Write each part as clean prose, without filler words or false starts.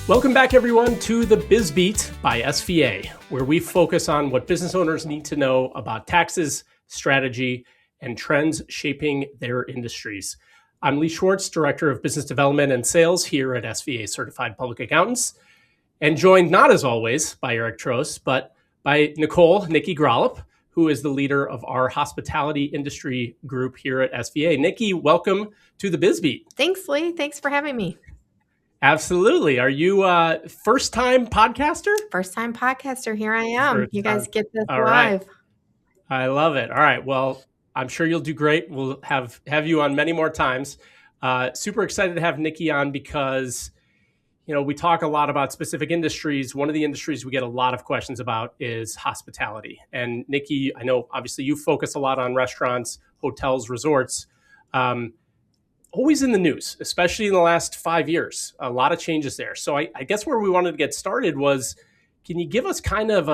Welcome back, everyone, to the Biz Beat by SVA, where we focus on what business owners need to know about taxes, strategy, and trends shaping their industries. I'm Lee Schwartz, Director of Business Development and Sales here at SVA Certified Public Accountants, and joined not as always by Eric Trost, but by Nikki Gralapp, who is the leader of our hospitality industry group here at SVA. Nikki, welcome to the Biz Beat. Thanks, Lee. Thanks for having me. Absolutely. Are you a first-time podcaster? First-time podcaster. Here I am. You guys get this All live. Right. I love it. All right. Well, I'm sure you'll do great. We'll have you on many more times. Super excited to have Nikki on because, we talk a lot about specific industries. One of the industries we get a lot of questions about is hospitality. And Nikki, I know obviously you focus a lot on restaurants, hotels, resorts. Always in the news, especially in the last 5 years. A lot of changes there. So I guess where we wanted to get started was, can you give us kind of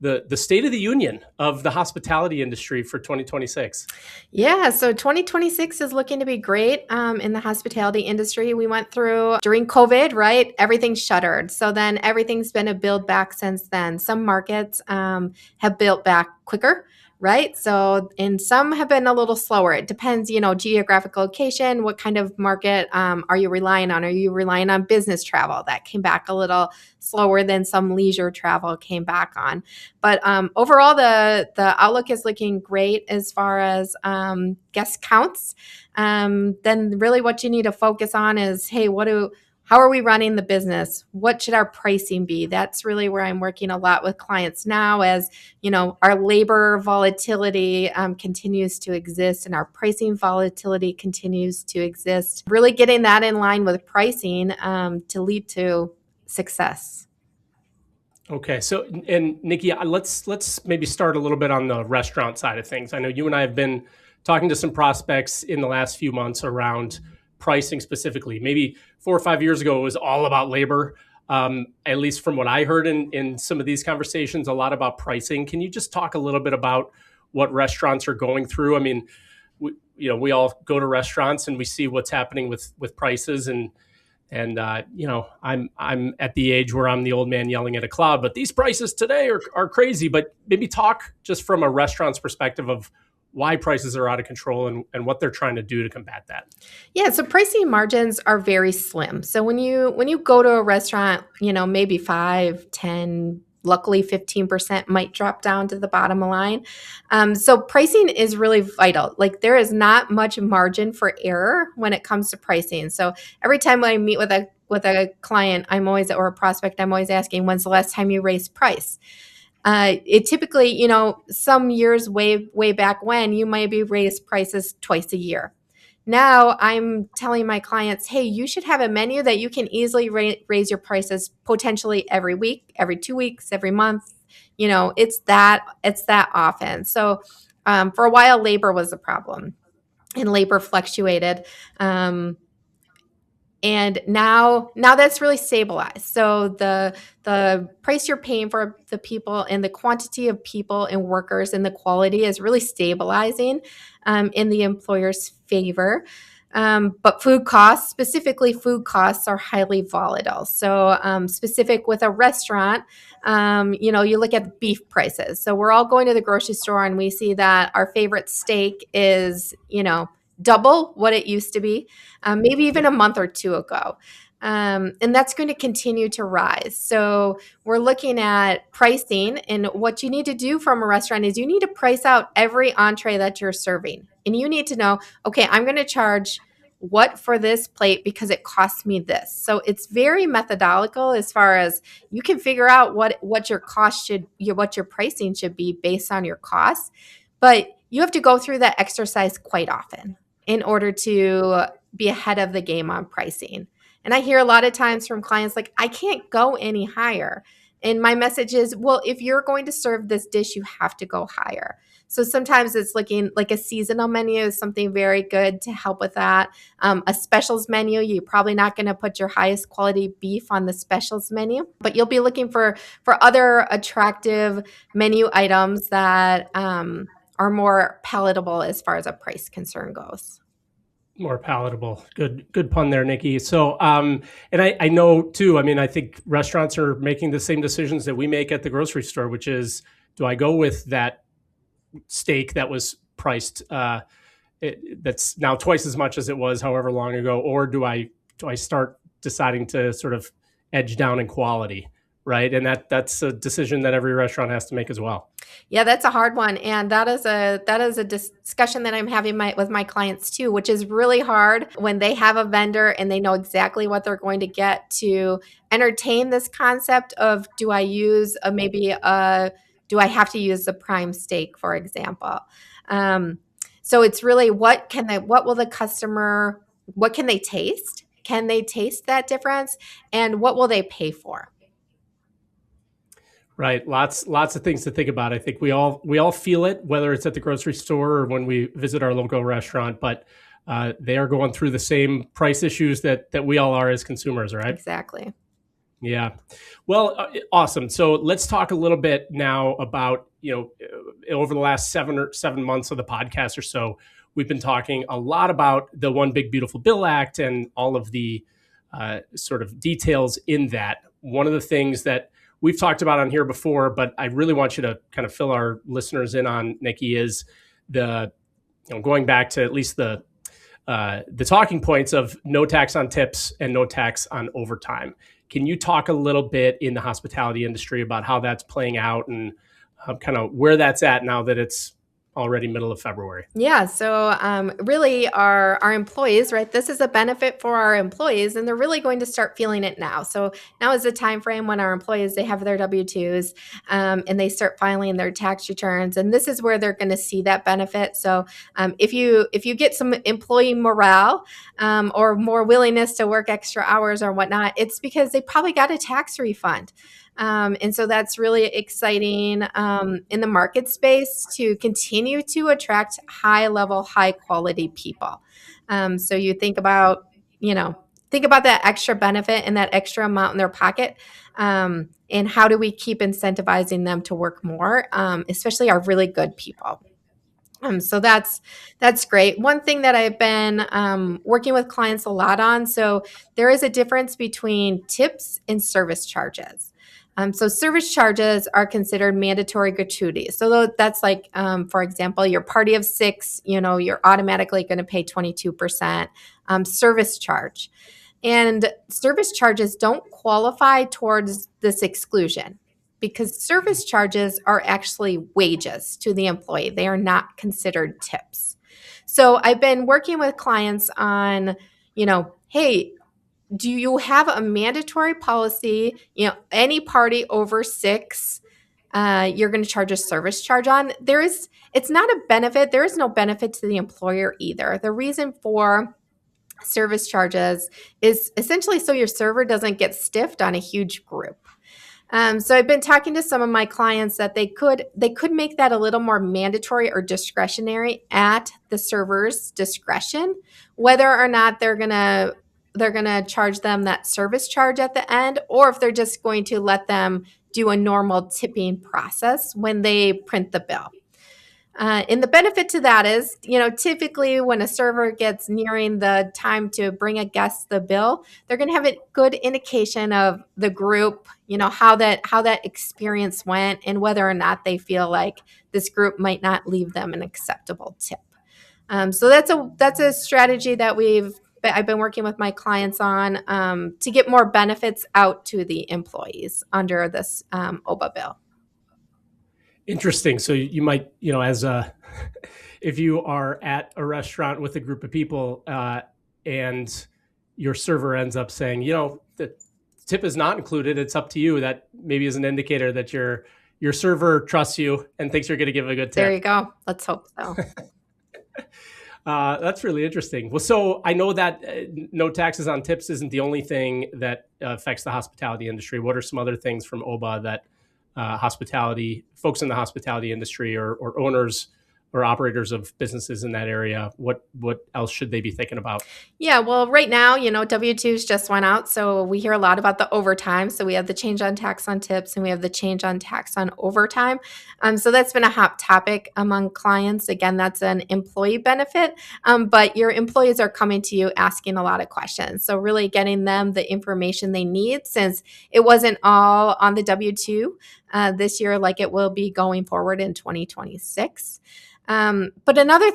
the state of the union of the hospitality industry for 2026? Yeah, so 2026 is looking to be great in the hospitality industry. We went through during COVID, right? Everything shuttered. So then everything's been a build back since then. Some markets have built back quicker. Right. So, and some have been a little slower. It depends, geographic location, what kind of market are you relying on? Are you relying on business travel? That came back a little slower than some leisure travel came back on. But overall, the outlook is looking great as far as guest counts. Then really what you need to focus on is, hey, how are we running the business? What should our pricing be? That's really where I'm working a lot with clients now as, our labor volatility continues to exist and our pricing volatility continues to exist. Really getting that in line with pricing to lead to success. Okay. So, and Nikki, let's maybe start a little bit on the restaurant side of things. I know you and I have been talking to some prospects in the last few months around pricing specifically. Maybe 4 or 5 years ago, it was all about labor. At least from what I heard in some of these conversations, a lot about pricing. Can you just talk a little bit about what restaurants are going through? I mean, we all go to restaurants and we see what's happening with prices, and I'm at the age where I'm the old man yelling at a cloud, but these prices today are crazy. But maybe talk just from a restaurant's perspective of why prices are out of control and what they're trying to do to combat that. Yeah, so pricing margins are very slim. So when you go to a restaurant, maybe 5, 10, luckily 15% might drop down to the bottom line. So pricing is really vital. Like there is not much margin for error when it comes to pricing. So every time I meet with a client, or a prospect, I'm always asking, when's the last time you raised price? It typically, some years way back when you might be raised prices twice a year. Now I'm telling my clients, hey, you should have a menu that you can easily raise your prices potentially every week, every 2 weeks, every month. It's that often. So for a while, labor was a problem and labor fluctuated. And now that's really stabilized. So the price you're paying for the people and the quantity of people and workers and the quality is really stabilizing in the employer's favor. But specifically food costs are highly volatile. So specific with a restaurant, you look at beef prices. So we're all going to the grocery store and we see that our favorite steak is, double what it used to be, maybe even a month or two ago. And that's going to continue to rise. So we're looking at pricing, and what you need to do from a restaurant is you need to price out every entree that you're serving. And you need to know, okay, I'm going to charge what for this plate because it costs me this. So it's very methodological as far as you can figure out what your cost what your pricing should be based on your costs. But you have to go through that exercise quite often in order to be ahead of the game on pricing. And I hear a lot of times from clients like, I can't go any higher. And my message is, well, if you're going to serve this dish, you have to go higher. So sometimes it's looking like a seasonal menu is something very good to help with that. A specials menu, you're probably not going to put your highest quality beef on the specials menu, but you'll be looking for other attractive menu items that are more palatable as far as a price concern goes. More palatable. Good pun there, Nikki. So, and I know too, I mean, I think restaurants are making the same decisions that we make at the grocery store, which is, do I go with that steak that was priced, that's now twice as much as it was however long ago, or do I start deciding to sort of edge down in quality, right? And that's a decision that every restaurant has to make as well. Yeah, that's a hard one, and that is a discussion that I'm having with my clients too, which is really hard when they have a vendor and they know exactly what they're going to get, to entertain this concept of, do I use do I have to use the prime steak, for example? So it's really, what will the customer, what can they taste? Can they taste that difference, and what will they pay for? Right. Lots of things to think about. I think we all feel it, whether it's at the grocery store or when we visit our local restaurant, but they are going through the same price issues that we all are as consumers, right? Exactly. Yeah. Well, awesome. So let's talk a little bit now about, over the last 7 months of the podcast or so, we've been talking a lot about the One Big Beautiful Bill Act and all of the sort of details in that. One of the things that we've talked about on here before, but I really want you to kind of fill our listeners in on, Nikki, is going back to at least the talking points of no tax on tips and no tax on overtime. Can you talk a little bit in the hospitality industry about how that's playing out and kind of where that's at now that it's already middle of February? Yeah, so really, our employees, right? This is a benefit for our employees, and they're really going to start feeling it now. So now is the time frame when our employees, they have their W-2s, and they start filing their tax returns, and this is where they're going to see that benefit. So if you get some employee morale, or more willingness to work extra hours or whatnot, it's because they probably got a tax refund. And so that's really exciting in the market space, to continue to attract high level, high quality people. So you think about that extra benefit and that extra amount in their pocket. And how do we keep incentivizing them to work more, especially our really good people? So that's great. One thing that I've been working with clients a lot on. So there is a difference between tips and service charges. So service charges are considered mandatory gratuities. So that's like, for example, your party of six, you're automatically going to pay 22% service charge. And service charges don't qualify towards this exclusion, because service charges are actually wages to the employee. They are not considered tips. So I've been working with clients on, hey, do you have a mandatory policy? Any party over six, you're going to charge a service charge on. It's not a benefit. There is no benefit to the employer either. The reason for service charges is essentially so your server doesn't get stiffed on a huge group. So I've been talking to some of my clients that they could make that a little more mandatory or discretionary at the server's discretion, whether or not they're gonna charge them that service charge at the end, or if they're just going to let them do a normal tipping process when they print the bill. And the benefit to that is, typically when a server gets nearing the time to bring a guest the bill, they're going to have a good indication of the group, how that experience went, and whether or not they feel like this group might not leave them an acceptable tip. So that's a strategy that I've been working with my clients on, to get more benefits out to the employees under this OBBBA bill. Interesting. So you might, if you are at a restaurant with a group of people and your server ends up saying, the tip is not included, it's up to you. That maybe is an indicator that your server trusts you and thinks you're going to give a good tip. There you go. Let's hope so. That's really interesting. Well, so I know that no taxes on tips isn't the only thing that affects the hospitality industry. What are some other things from OBBBA that folks in the hospitality industry or owners or operators of businesses in that area, what else should they be thinking about? Yeah, well, right now, W-2s just went out, so we hear a lot about the overtime. So we have the change on tax on tips and we have the change on tax on overtime. So that's been a hot topic among clients. Again, that's an employee benefit, but your employees are coming to you asking a lot of questions. So really getting them the information they need, since it wasn't all on the W-2 this year like it will be going forward in 2026. But another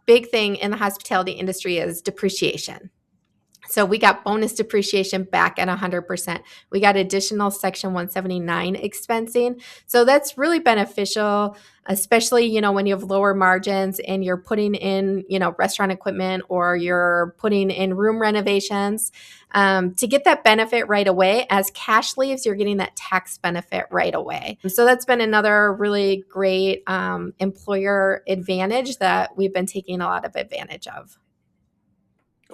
big thing in the hospitality industry is depreciation. So we got bonus depreciation back at 100%. We got additional Section 179 expensing. So that's really beneficial, especially, when you have lower margins and you're putting in, restaurant equipment or you're putting in room renovations. To get that benefit right away, as cash leaves, you're getting that tax benefit right away. So that's been another really great employer advantage that we've been taking a lot of advantage of.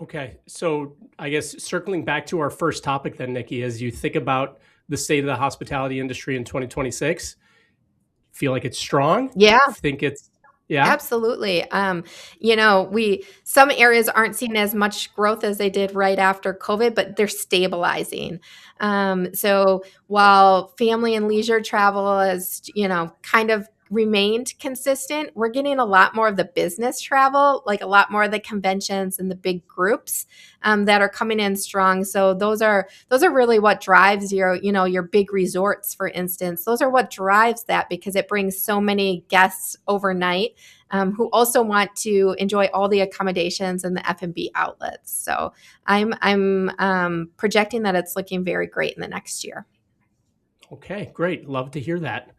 Okay, so I guess circling back to our first topic then, Nikki, as you think about the state of the hospitality industry in 2026, feel like it's strong? Yeah. Think it's, yeah? Absolutely. Some areas aren't seeing as much growth as they did right after COVID, but they're stabilizing. So while family and leisure travel has, kind of remained consistent, we're getting a lot more of the business travel, like a lot more of the conventions and the big groups that are coming in strong. So those are really what drives your big resorts, for instance. Those are what drives that, because it brings so many guests overnight who also want to enjoy all the accommodations and the F&B outlets. So I'm projecting that it's looking very great in the next year. Okay, great. Love to hear that.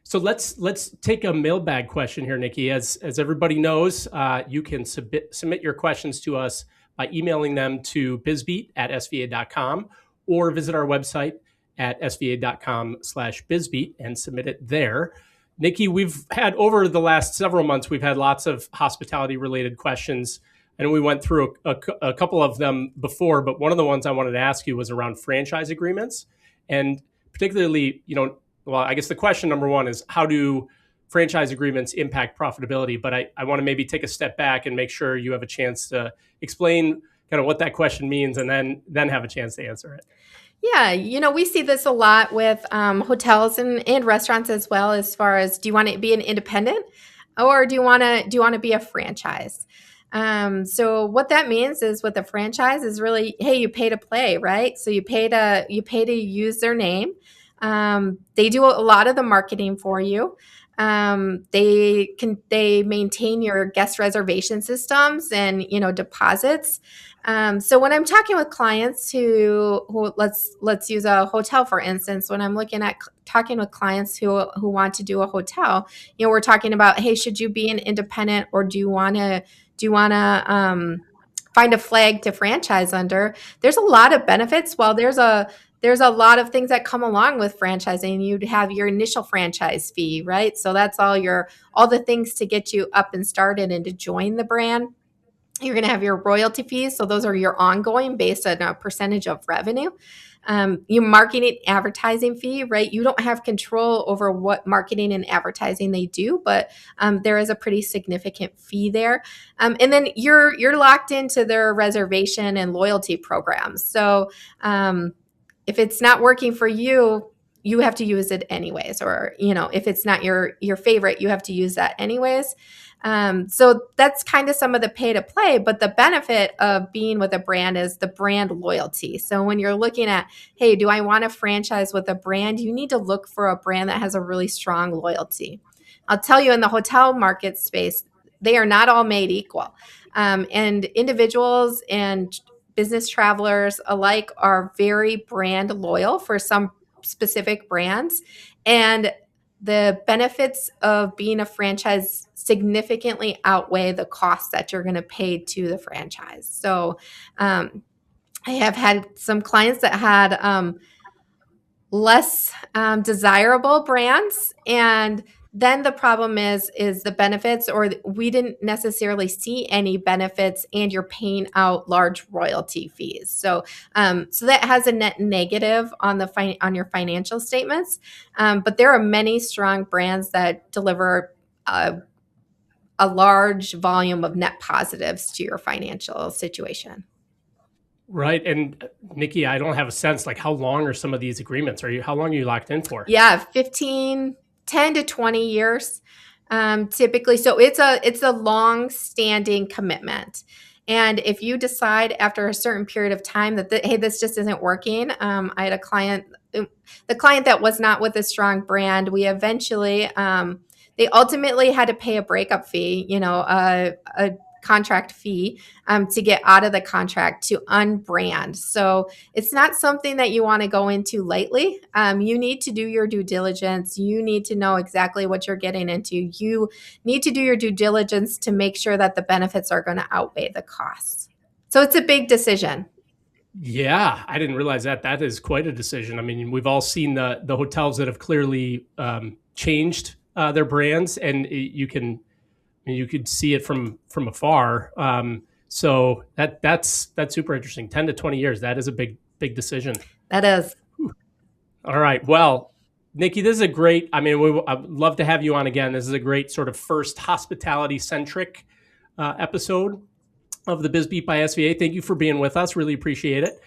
So let's take a mailbag question here, Nikki. As everybody knows, you can submit your questions to us by emailing them to bizbeat@sva.com or visit our website at sva.com/bizbeat and submit it there. Nikki, we've had over the last several months, we've had lots of hospitality related questions. And we went through a couple of them before, but one of the ones I wanted to ask you was around franchise agreements. And particularly, well, I guess the question number one is, how do franchise agreements impact profitability? But I want to maybe take a step back and make sure you have a chance to explain kind of what that question means, and then have a chance to answer it. Yeah, we see this a lot with hotels and restaurants as well, as far as, do you want to be an independent or do you want to be a franchise? So what that means is, with a franchise, is really, hey, you pay to play, right? So you pay to use their name. They do a lot of the marketing for you. They maintain your guest reservation systems and deposits. So when I'm talking with clients who let's use a hotel for instance, when I'm looking at talking with clients who want to do a hotel, we're talking about, hey, should you be an independent, or do you want to find a flag to franchise under? There's a lot of benefits. While there's a lot of things that come along with franchising. You'd have your initial franchise fee, right? So that's all the things to get you up and started and to join the brand. You're going to have your royalty fees. So those are your ongoing, based on a percentage of revenue. Your marketing advertising fee, right? You don't have control over what marketing and advertising they do, but there is a pretty significant fee there. And then you're locked into their reservation and loyalty programs. So if it's not working for you, you have to use it anyways. Or, if it's not your favorite, you have to use that anyways. So that's kind of some of the pay to play, but the benefit of being with a brand is the brand loyalty. So when you're looking at, hey, do I want to franchise with a brand? You need to look for a brand that has a really strong loyalty. I'll tell you, in the hotel market space, they are not all made equal. And individuals and business travelers alike are very brand loyal for some specific brands. And the benefits of being a franchise significantly outweigh the costs that you're going to pay to the franchise. So I have had some clients that had less desirable brands, and Then the problem is the benefits, or we didn't necessarily see any benefits, and you're paying out large royalty fees. So so that has a net negative on on your financial statements. But there are many strong brands that deliver a large volume of net positives to your financial situation. Right. And Nikki, I don't have a sense, like, how long are some of these agreements? How long are you locked in for? Yeah, 10 to 20 years, typically. So it's a long standing commitment. And if you decide after a certain period of time that, hey, this just isn't working, I had a client, the client that was not with a strong brand, we eventually, they ultimately had to pay a breakup fee, a contract fee, to get out of the contract, to unbrand. So it's not something that you want to go into lightly. You need to do your due diligence. You need to know exactly what you're getting into. You need to do your due diligence to make sure that the benefits are going to outweigh the costs. So it's a big decision. Yeah, I didn't realize that. That is quite a decision. I mean, we've all seen the hotels that have clearly changed their brands, and you could see it from afar. So that's super interesting. 10 to 20 years. That is a big decision. That is. All right. Well, Nikki, this is a great, I'd love to have you on again. This is a great sort of first hospitality centric episode of the Biz Beat by SVA. Thank you for being with us. Really appreciate it.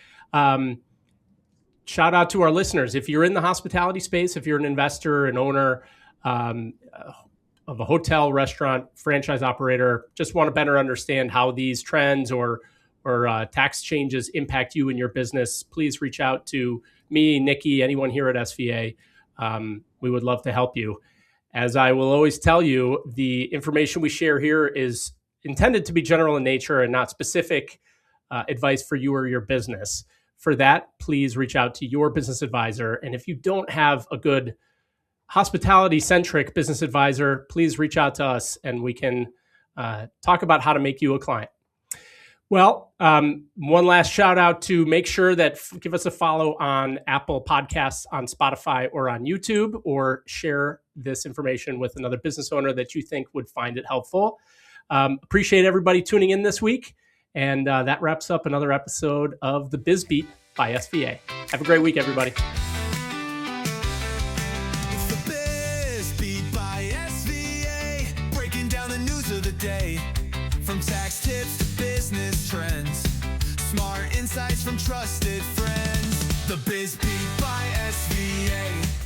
Shout out to our listeners. If you're in the hospitality space, if you're an investor, an owner, of a hotel, restaurant, franchise operator, just want to better understand how these trends or tax changes impact you and your business, please reach out to me, Nikki, anyone here at SVA. We would love to help you. As I will always tell you, the information we share here is intended to be general in nature and not specific advice for you or your business. For that, please reach out to your business advisor. And if you don't have a good hospitality-centric business advisor, please reach out to us and we can talk about how to make you a client. Well, one last shout out to make sure that give us a follow on Apple Podcasts, on Spotify, or on YouTube, or share this information with another business owner that you think would find it helpful. Appreciate everybody tuning in this week. And that wraps up another episode of the Biz Beat by SVA. Have a great week, everybody. It's the Biz Beat by SVA, breaking down the news of the day. From tax tips to business trends, smart insights from trusted friends. The Biz Beat by SVA.